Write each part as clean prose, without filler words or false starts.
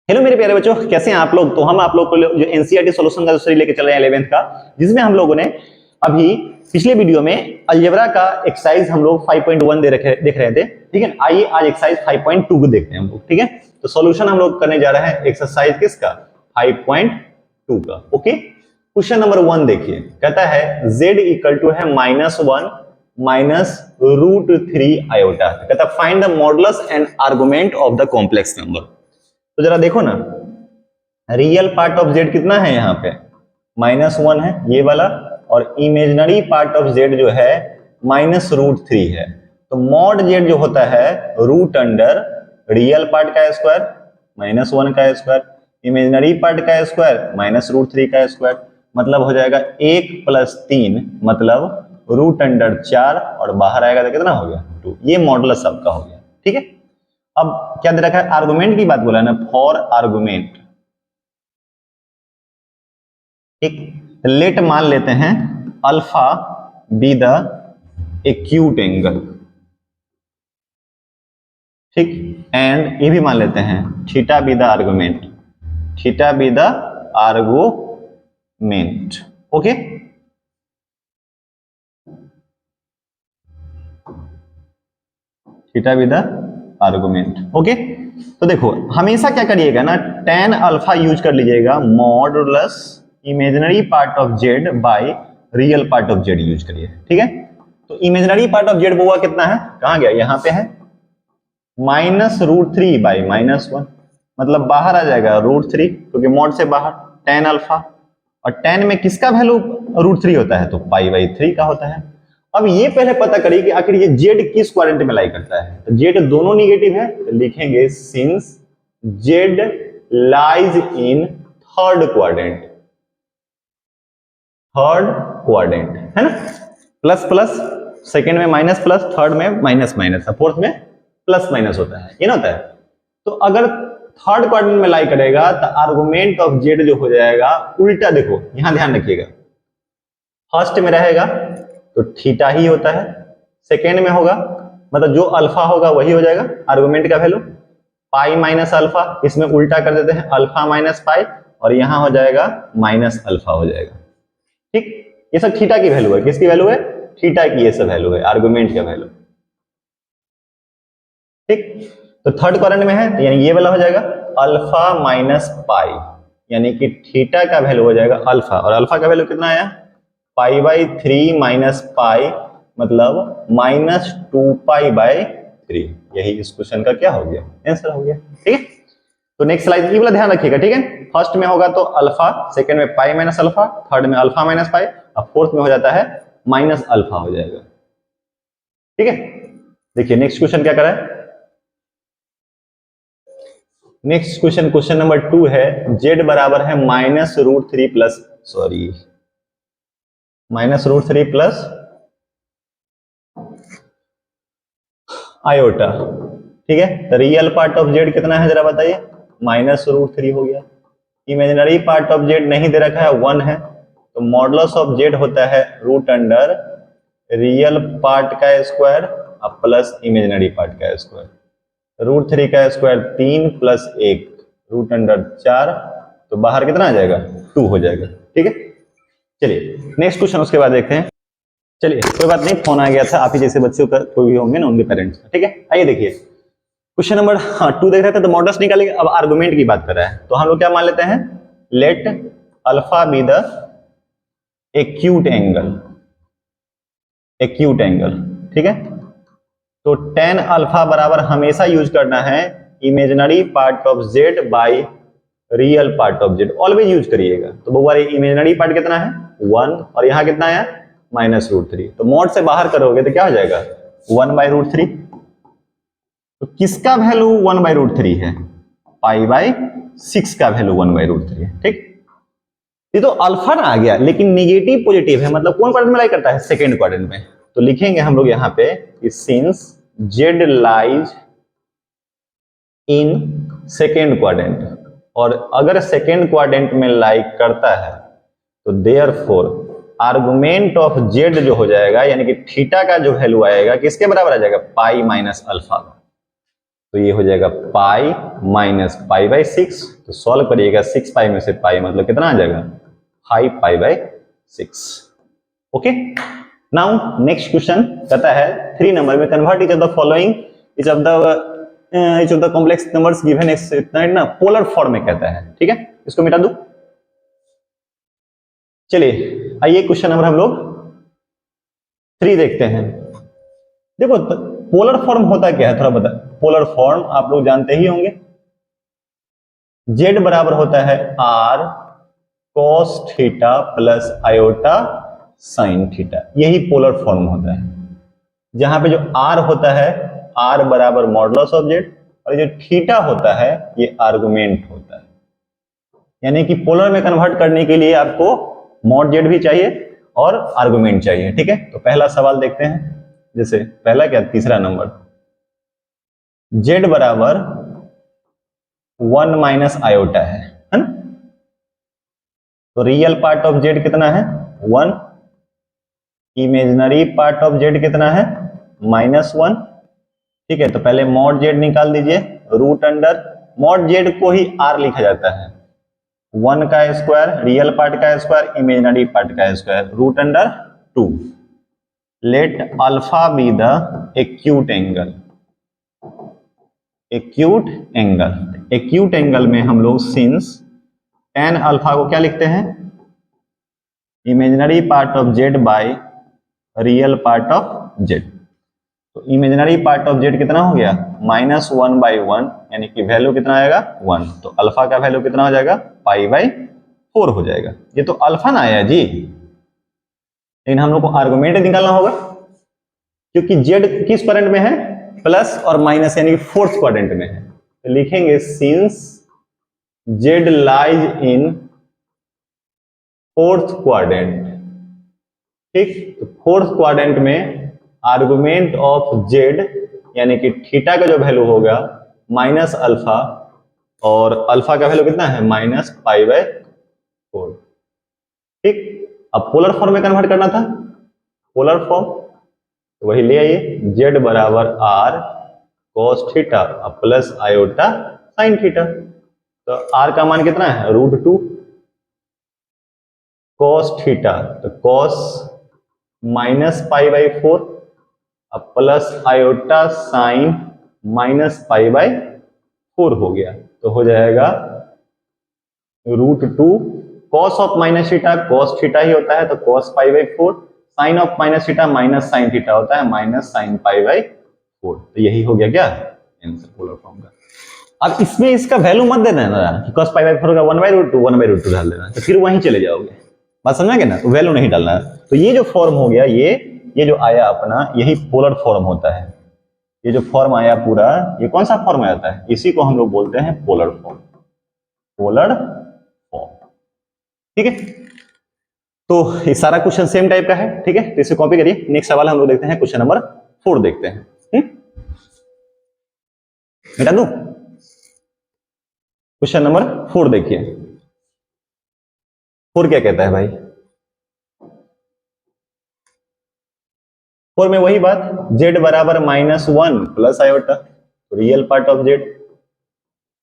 Hello मेरे प्यारे बच्चों, कैसे हैं आप लोग। तो हम आप लोग को जो एनसीईआरटी सॉल्यूशन का जो सीरीज लेके चल रहे हैं 11th का, जिसमें हम लोगों ने अभी पिछले वीडियो में अलजेब्रा का एक्सरसाइज हम लोग 5.1 देख रहे थे। ठीक है, आइए आज एक्सरसाइज 5.2 को देखते हैं हम लोग। ठीक है, तो सॉल्यूशन हम लोग करने जा रहे हैं एक्सरसाइज किसका, 5.2 का। ओके, क्वेश्चन नंबर 1 देखिए, कहता है z इक्वल टू है -1 माइनस √3 आयोटा। कहता है find the modulus and argument of the complex number. तो जरा देखो ना, रियल पार्ट ऑफ जेड कितना है, यहाँ पे -1 है ये वाला, और इमेजिनरी पार्ट ऑफ जेड जो है -√3 है। तो मॉड जेड जो होता है रूट अंडर रियल पार्ट का स्क्वायर -1 का स्क्वायर, इमेजिनरी पार्ट का स्क्वायर -√3 का स्क्वायर, मतलब हो जाएगा 1 + 3 मतलब रूट अंडर 4, और बाहर आएगा तो कितना हो गया 2। ये मॉडुलस सबका हो गया। ठीक है, अब क्या दे रखा है, आर्गुमेंट की बात बोला है ना, फॉर आर्गुमेंट। ठीक, लेट मान लेते हैं alpha be the acute angle. ठीक, एंड ये भी मान लेते हैं theta be the argument, theta be the argument. Okay, theta be the argument. Okay, तो देखो हमेशा क्या करिएगा ना, tan अल्फा यूज कर लीजिएगा, modulus imaginary part of Z by real part of Z use करिए। ठीक है, तो इमेजिनरी पार्ट ऑफ जेड हुआ कितना है, कहां गया, यहां पे है -√3 बाय -1, मतलब बाहर आ जाएगा √3, क्योंकि मॉड से बाहर tan अल्फा, और tan में किसका वैल्यू √3 होता है, तो π/3 का होता है। अब ये पहले पता करिए कि आखिर ये z किस क्वाड्रेंट में लाई करता है। तो z दोनों निगेटिव है, तो लिखेंगे since z lies in third quadrant, third quadrant है ना, प्लस प्लस, सेकंड में माइनस प्लस, थर्ड में माइनस माइनस, फोर्थ में प्लस माइनस होता है, ये ना होता है। तो अगर थर्ड क्वाड्रेंट में लाई करेगा तो आर्गुमेंट ऑफ जेड जो हो जाएगा उल्टा, देखो यहां ध्यान रखिएगा, फर्स्ट में रहेगा तो थीटा ही होता है, सेकेंड में होगा मतलब जो अल्फा होगा वही हो जाएगा आर्गुमेंट का वैल्यू, पाई माइनस अल्फा, इसमें उल्टा कर देते हैं अल्फा माइनस पाई, और यहां हो जाएगा माइनस अल्फा हो जाएगा। ठीक, ये सब थीटा की वैल्यू है, किसकी वैल्यू है, थीटा की ये सब वैल्यू है, आर्गुमेंट का वैल्यू। ठीक, तो थर्ड क्वाड्रेंट में है तो यानी ये वाला हो जाएगा अल्फा माइनस पाई, यानी कि थीटा का वैल्यू हो जाएगा अल्फा, और अल्फा का वैल्यू कितना आया, π/3 माइनस पाई, मतलब -2π/3। यही इस क्वेश्चन का क्या हो गया, आंसर हो गया। ठीक है, तो नेक्स्ट स्लाइड ये वाला ध्यान रखिएगा। ठीक है, फर्स्ट में होगा तो अल्फा, सेकंड में पाई माइनस अल्फा, थर्ड में अल्फा माइनस पाई, और फोर्थ में हो जाता है माइनस अल्फा हो जाएगा। ठीक है, देखिए नेक्स्ट क्वेश्चन क्या करा है, नेक्स्ट क्वेश्चन, क्वेश्चन नंबर 2 है, z बराबर है -√3 प्लस, सॉरी -√3 प्लस आयोटा। ठीक है, तो रियल पार्ट ऑफ जेड कितना है जरा बताइए, -√3 हो गया। इमेजिनरी पार्ट ऑफ जेड नहीं दे रखा है, 1 है, तो मॉडुलस ऑफ जेड होता है रूट अंडर रियल पार्ट का स्क्वायर और प्लस इमेजिनरी पार्ट का स्क्वायर। √3 का स्क्वायर 3 + 1 रूट अंडर 4, तो बाहर कितना आ जाएगा 2 हो जाएगा। ठीक है, चलिए नेक्स्ट क्वेश्चन उसके बाद देखते हैं। चलिए कोई बात नहीं, फोन आ गया था, आप ही जैसे बच्चों का कोई भी होंगे ना, उनके पेरेंट्स। ठीक है, आइए देखिए क्वेश्चन नंबर 2 देख रहे थे, तो मॉडुलस निकालेंगे। अब आर्गुमेंट की बात कर रहा है, तो हम लोग क्या मान लेते हैं, late alpha be the acute angle, acute angle. ठीक है, तो tan अल्फा बराबर हमेशा यूज करना है imaginary part of Z by real part of Z, always use करिएगा। तो बउआ इमेजिनरी पार्ट कितना है 1, और यहाँ कितना आया -√3, तो मॉड से बाहर करोगे तो क्या हो जाएगा 1/√3। तो किसका वैल्यू 1/√3 है, π/6 का वैल्यू 1/√3 है। ठीक, ये तो अल्फा ना आ गया, लेकिन निगेटिव पॉजिटिव है, मतलब कौन क्वाड्रेंट में लाई करता है, सेकेंड क्वाड्रेंट में। तो लिखेंगे हम लोग यहाँ पे कि since Z lies in second quadrant, और अगर सेकेंड क्वाड्रेंट में लाई करता है तो देयरफॉर आर्गुमेंट ऑफ जेड जो हो जाएगा, यानी कि थीटा का जो वैल्यू आएगा किसके बराबर आ जाएगा, पाई माइनस अल्फा। तो ये हो जाएगा पाई माइनस पाई बाई 6, तो सॉल्व करिएगा 6 पाई में से पाई मतलब कितना आ जाएगा 5 pi by 6। Okay, now next question कहता है 3 नंबर में convert each of the following each of the complex numbers given इतना ना पोलर फॉर्म में कहता है। ठीक है, इसको मिटा दूं। चलिए आइए क्वेश्चन नंबर हम लोग 3 देखते हैं। देखो पोलर फॉर्म होता क्या है थोड़ा बता। पोलर फॉर्म आप लोग जानते ही होंगे, z बराबर होता है r cos theta plus iota sine theta, यही पोलर फॉर्म होता है। जहां पे जो r होता है r बराबर मॉडुलस ऑफ z, और जो थीटा होता है ये आर्गुमेंट होता है। यानी कि पोलर में कन्वर्ट करने के लिए आपको मॉड z भी चाहिए और आर्गुमेंट चाहिए। ठीक है, तो पहला सवाल देखते हैं। जैसे पहला क्या, तीसरा नंबर, z बराबर 1 माइनस आयोटा है ना, तो रियल पार्ट ऑफ z कितना है 1, इमेजिनरी पार्ट ऑफ z कितना है -1। ठीक है, तो पहले मॉड z निकाल दीजिए, रूट अंडर मॉड z को ही r लिखा जाता है, 1 का स्क्वायर रियल पार्ट का स्क्वायर इमेजिनरी पार्ट का square root under 2। Let alpha be the acute angle. Acute angle, acute angle में हम लोग सिंस tan अल्फा को क्या लिखते हैं, imaginary part of z by real part of z। तो इमेजिनरी पार्ट ऑफ z कितना हो गया -1 बाई 1, यानी कि वैल्यू कितना आएगा 1, तो अल्फा का वैल्यू कितना हो जाएगा पाई बाई 4 हो जाएगा। ये तो अल्फा ना आया जी, लेकिन हम लोग को आर्गुमेंट निकालना होगा, क्योंकि z किस क्वाड्रेंट में है प्लस और माइनस, यानी कि फोर्थ क्वाड्रेंट में है। तो लिखेंगे since z lies in fourth quadrant. ठीक, तो फोर्थ क्वाड्रेंट में आर्गुमेंट ऑफ z यानी कि थीटा का जो वैल्यू होगा माइनस अल्फा, और अल्फा का वैल्यू कितना है -पाई/4। ठीक, अब पोलर फॉर्म में कन्वर्ट करना था, पोलर फॉर्म तो वही ले आइए, z बराबर r cos theta plus iota sine theta. तो r का मान कितना है √2 cos थीटा, तो cos -पाई/4 अब प्लस आयोटा साइन -पाई/4 हो गया, तो हो जाएगा √2 cos of minus theta cos theta ही होता है, तो cos पाई/4, sine of minus theta minus sine theta होता है माइनस साइन पाई/4। तो यही हो गया क्या आंसर पोलर फॉर्म का। अब इसमें इसका वैल्यू मत देना ना कि cos पाई/4 का 1/√2 डाल देना, तो फिर वहीं चले जाओगे, बात समझ ना, तो वैल्यू नहीं डालना है। तो ये जो फॉर्म हो गया, ये जो आया अपना, यही पोलर फॉर्म होता है। ये जो फॉर्म आया पूरा, ये कौन सा फॉर्म आता है, इसी को हम लोग बोलते हैं पोलर फॉर्म, पोलर फॉर्म। ठीक है, तो ये सारा क्वेश्चन सेम टाइप का है। ठीक है, तो इसे कॉपी करिए। नेक्स्ट सवाल हम लोग देखते हैं, क्वेश्चन नंबर 4 देखते हैं। मिटा दूं, क्वेश्चन नंबर 4 देखिए। 4 क्या कहता है भाई, 4 में वही बात, z बराबर -1 plus iota, real part of z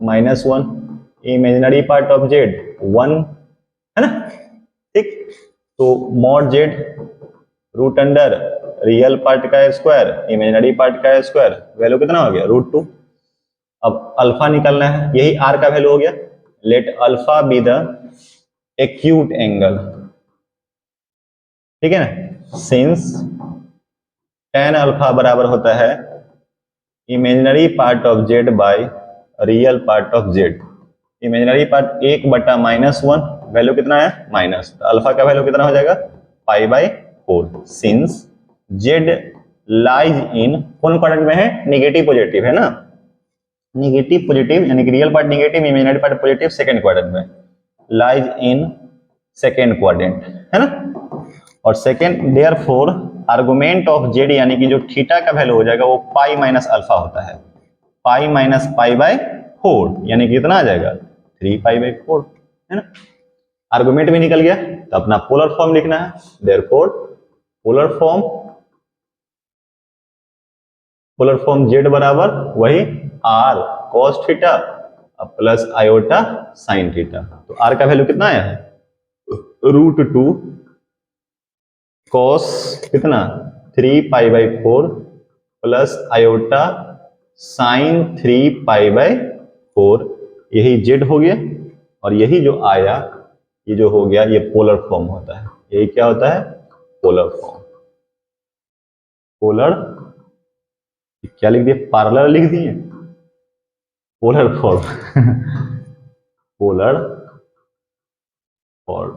-1, imaginary part of z 1 है ना। ठीक, तो mod z root under real part का स्क्वायर इमेजिनरी पार्ट का स्क्वायर, वैल्यू कितना हो गया √2। अब अल्फा निकालना है, यही r का वैल्यू हो गया। Let alpha be the acute angle. ठीक है ना, सिंस tan अल्फा बराबर होता है imaginary part of z by real part of z। Imaginary part 1/-1, value कितना है माइनस, तो अल्फा का वैल्यू कितना हो जाएगा पाई/4। सिंस z लाइज इन कौन क्वाड्रेंट में है, निगेटिव पॉजिटिव है ना, निगेटिव पॉजिटिव यानी कि real part negative imaginary part positive, second quadrant में, लाइज इन सेकंड क्वाड्रेंट है ना। और second therefore argument of z यानी कि जो थीटा का वैल्यू हो जाएगा वो पाई माइनस अल्फा होता है, पाई माइनस पाई/4, यानी कि कितना आ जाएगा 3पाई/4 है ना। आर्गुमेंट भी निकल गया, तो अपना पोलर फॉर्म लिखना है। देयरफॉर पोलर फॉर्म z बराबर वही r cos theta plus iota sine theta. तो आर का वैल्यू कितना आया है, √2 कॉस कितना 3π/4 प्लस आयोटा साइन 3π/4, यही जेड हो गया। और यही जो आया ये जो हो गया ये पोलर फॉर्म होता है। यही क्या होता है, पोलर फॉर्म। पोलर क्या लिख दिया, पार्लर लिख दिए, पोलर फॉर्म पोलर फॉर्म,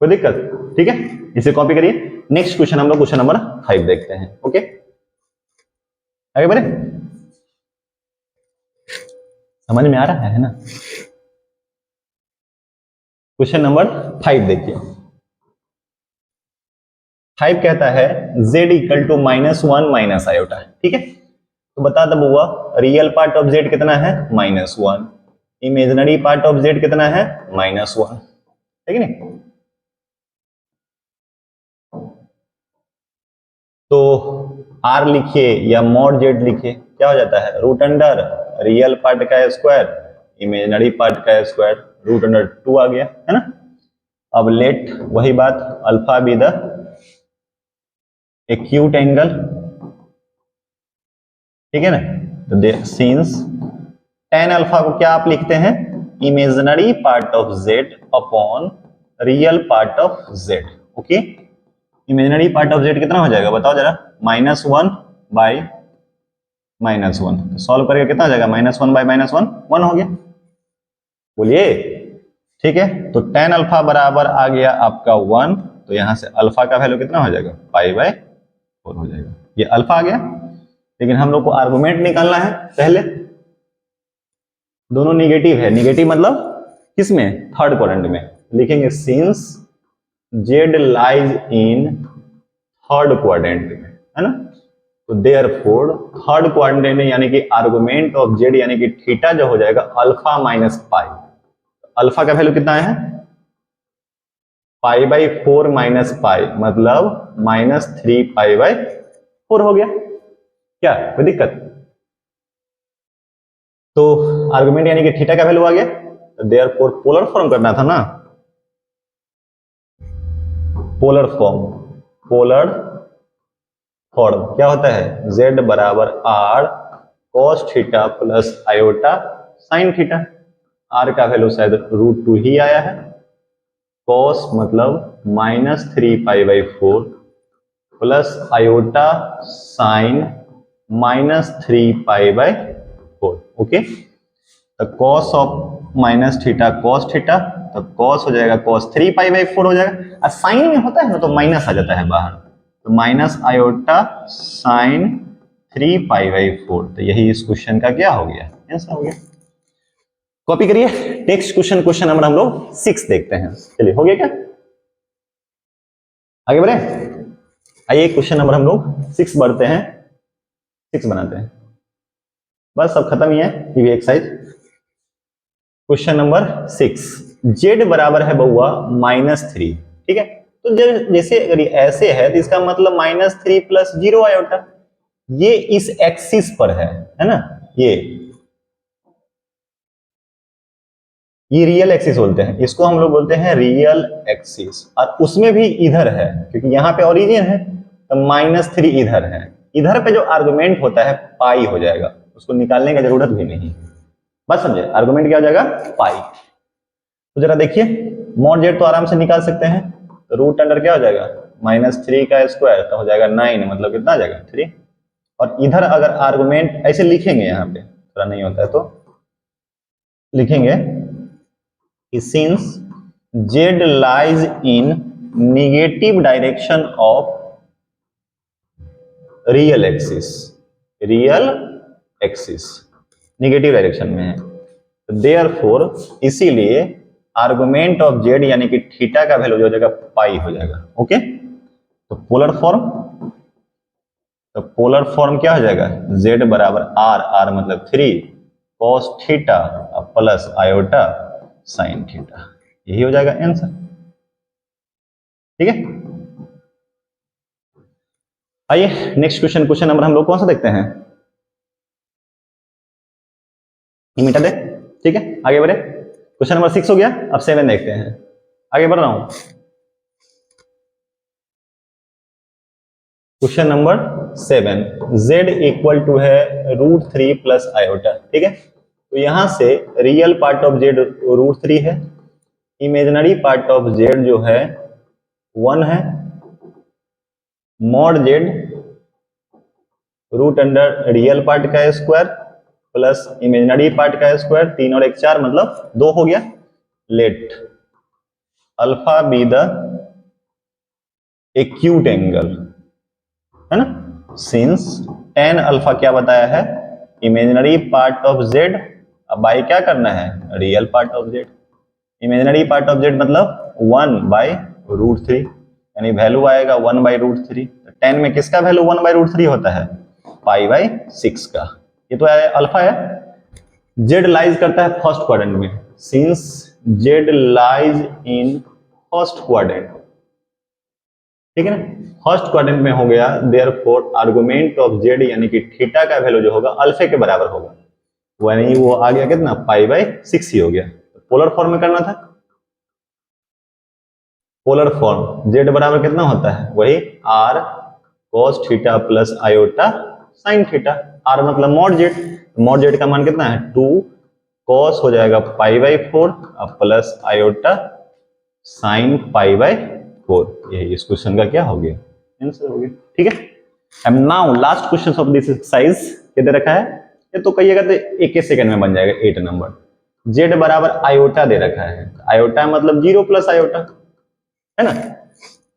कोई दिक्कत, ठीक है, इसे कॉपी करिए। नेक्स्ट क्वेश्चन हम लोग क्वेश्चन नंबर 5 देखते हैं। ओके, आगे बढ़े, समझ में आ रहा है ना। क्वेश्चन नंबर 5 देखिए। 5 कहता है z equal to -1 minus iota, ठीक है। तो बता दो बुआ, रियल पार्ट ऑफ z कितना है, -1, इमेजिनरी पार्ट ऑफ z कितना है, -1, ठीक है नहीं। तो r लिखिए या मॉड z लिखिए, क्या हो जाता है, √अंडर रियल पार्ट का स्क्वायर इमेजिनरी पार्ट का स्क्वायर, √2 आ गया, है ना। अब लेट वही बात, alpha be the acute angle, ठीक है ना। तो सिंस tan अल्फा को क्या आप लिखते हैं, imaginary part of z upon real part of z। Okay, imaginary part of z कितना हो जाएगा बताओ जरा, -1 बाई -1, तो सॉल्व करके कितना हो जाएगा, -1 बाई -1 1 हो गया, बोलिए, ठीक है। तो tan अल्फा बराबर आ गया आपका 1, तो यहां से अल्फा का वैल्यू कितना हो जाएगा, π/4 हो जाएगा। ये अल्फा आ गया, लेकिन हम लोग को आर्गुमेंट निकालना है पहले। दोनों निगेटिव है, निगेटिव मतलब किसमें, थर्ड क्वाड्रेंट में। लिखेंगे since Z lies in third quadrant में, है ना। तो देयरफॉर थर्ड क्वाड्रेंट में यानी कि आर्गुमेंट ऑफ जेड यानी कि थीटा जो हो जाएगा अल्फा माइनस पाई। अल्फा का वैल्यू कितना है, π/4 माइनस पाई, मतलब -3π/4 हो गया, क्या कोई दिक्कत। तो आर्गुमेंट यानी कि थीटा का वैल्यू आ गया, तो देयरफॉर पोलर फॉर्म करना था ना, पोलर फॉर्म, पोलर फॉर्म क्या होता है, z बराबर r cos theta plus iota sine theta. r का वैल्यू शायद √2 ही आया है, cos मतलब -3π/4 प्लस आयोटा साइन -3π/4। ओके, तो cos of minus theta cos theta, तो cos हो जाएगा cos 3π/4 हो जाएगा, और साइन में होता है ना तो माइनस आ जाता है बाहर, तो माइनस आयोटा साइन 3π/4। तो यही इस क्वेश्चन का क्या हो गया, आंसर हो गया। कॉपी करिए। नेक्स्ट क्वेश्चन, क्वेश्चन नंबर हम लोग 6 देखते हैं। चलिए, हो गया क्या, आगे बढ़े। आइए क्वेश्चन नंबर हम लोग 6 बढ़ते हैं, 6 बनाते हैं, बस सब खत्म ही है ये एक्सरसाइज। क्वेश्चन नंबर 6, z बराबर है बउआ -3, ठीक है। तो जैसे अगर ऐसे है तो इसका मतलब -3 + 0 आयोटा, ये इस एक्सिस पर है ना, ये रियल एक्सिस बोलते हैं, इसको हम लोग बोलते हैं रियल एक्सिस। और उसमें भी इधर है, क्योंकि यहाँ पे ओरिजिन है, तो -3 इधर है। इधर पे जो आर्गुमेंट होता है पाई हो जाएगा, उसको निकालने की जरूरत भी नहीं, बस समझे, आर्गुमेंट क्या हो जाएगा, पाई। तो जरा देखिए, मॉड जेड तो आराम से निकाल सकते हैं, तो रूट अंडर क्या हो जाएगा, -3 का स्क्वायर, तो हो जाएगा 9, मतलब कितना आ जाएगा 3। और इधर अगर आर्गुमेंट ऐसे लिखेंगे, यहाँ पे थोड़ा नहीं होता है तो लिखेंगे कि since Z lies in negative direction of real axis, real axis negative direction में है, देयरफॉर इसीलिए आर्गुमेंट ऑफ जेड यानी कि थीटा का वैल्यू जो हो जाएगा पाई हो जाएगा। ओके, तो पोलर फॉर्म, तो पोलर फॉर्म क्या हो जाएगा, जेड बराबर आर, आर मतलब 3 cos theta plus iota sine theta, यही हो जाएगा आंसर, ठीक है। आइए नेक्स्ट क्वेश्चन, क्वेश्चन नंबर हम लोग कौन सा देखते हैं, लिमिटेड है। ठीक है, आगे बढ़े। क्वेश्चन नंबर 6 हो गया, अब 7 देखते हैं। आगे बढ़ रहा हूं। Question number 7, z equal to है √3 प्लस आयोटा। ठीक है, तो यहां से रियल पार्ट ऑफ z √3 है, इमेजिनरी पार्ट ऑफ z जो है 1 है, mod z root under real part का स्क्वायर प्लस इमेजिनरी पार्ट का स्क्वायर, 3 और 1 4 मतलब 2 हो गया। Let alpha be the acute angle, है ना, सिंस tan अल्फा क्या बताया है, इमेजिनरी पार्ट ऑफ z, अब बाई क्या करना है, real part of z। Imaginary part of z मतलब 1/√3, यानी वैल्यू आएगा 1/√3। तो tan में किसका वैल्यू 1/√3 होता है, π/6 का। ये तो अल्फा है। z लाइज करता है फर्स्ट क्वाड्रेंट में, since z lies in first quadrant, ठीक है ना, फर्स्ट क्वाड्रेंट में हो गया, देयरफॉर आर्गुमेंट ऑफ z यानी कि थीटा का वैल्यू जो होगा अल्फे के बराबर होगा, यानी वो आ गया कितना, π/6 ही हो गया। तो पोलर फॉर्म में करना था, पोलर फॉर्म z बराबर कितना होता है, वही r cos theta plus iota sine theta. r मतलब मॉड z, मॉड z का मान कितना है 2 cos हो जाएगा π/4 प्लस आयोटा साइन π/4। ये इस क्वेश्चन का क्या हो गया, आंसर हो गया। ठीक है, and now last question of this exercise क्या दे रखा है, ये तो कहिएगा तो 1 सेकंड में बन जाएगा। 8 नंबर, z बराबर आयोटा दे रखा है, आयोटा मतलब 0 प्लस आयोटा, है ना,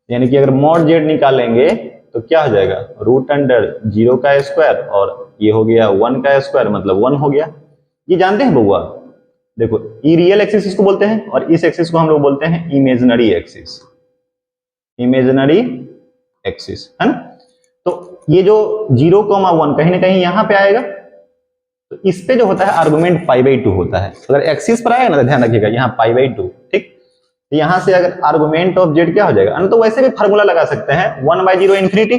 यानी कि अगर मॉड z निकालेंगे तो क्या हो जाएगा, रूट अंडर 0 का स्क्वायर और ये हो गया 1 का स्क्वायर मतलब 1 हो गया। ये जानते हैं बउआ, देखो ये रियल एक्सिस इसको बोलते हैं और इस एक्सिस को हम लोग बोलते हैं इमेजिनरी एक्सिस, इमेजिनरी एक्सिस, है ना। तो ये जो 0,1 कहीं ना कहीं यहां पे आएगा, तो इस पे जो होता है आर्गुमेंट π/2 होता है। अगर एक्सिस पर आएगा ना तो ध्यान रखिएगा यहाँ π/2, ठीक। तो यहां से अगर आर्गुमेंट ऑफ z क्या हो जाएगा, तो वैसे भी फार्मूला लगा सकते हैं 1/0 इन्फिनिटी,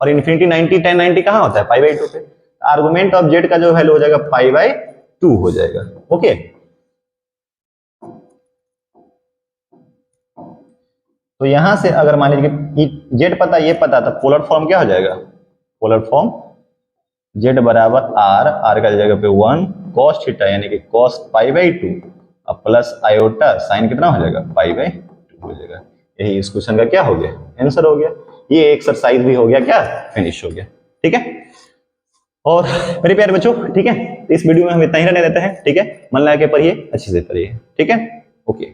और इन्फिनिटी 90 tan 90 कहां होता है π/2 पे, आर्गुमेंट ऑफ z का जो वैल्यू हो जाएगा π/2 हो जाएगा। ओके, तो यहां से अगर मान लीजिए z पता ये पता, तो पोलर फॉर्म क्या हो जाएगा, पोलर फॉर्म z बराबर r का जगह पे 1 cos थीटा यानी कि cos π/2 अब प्लस आयोटा साइन कितना हो जाएगा π/2 हो जाएगा। यही इस क्वेश्चन का क्या हो गया, आंसर हो गया। ये एक्सरसाइज भी हो गया क्या, फिनिश हो गया। ठीक है, और मेरे प्यारे बच्चों, ठीक है, इस वीडियो में हम इतना ही रहने देते हैं। ठीक है, मन लगा के पढ़िए, अच्छे से पढ़िए। ठीक है, ओके।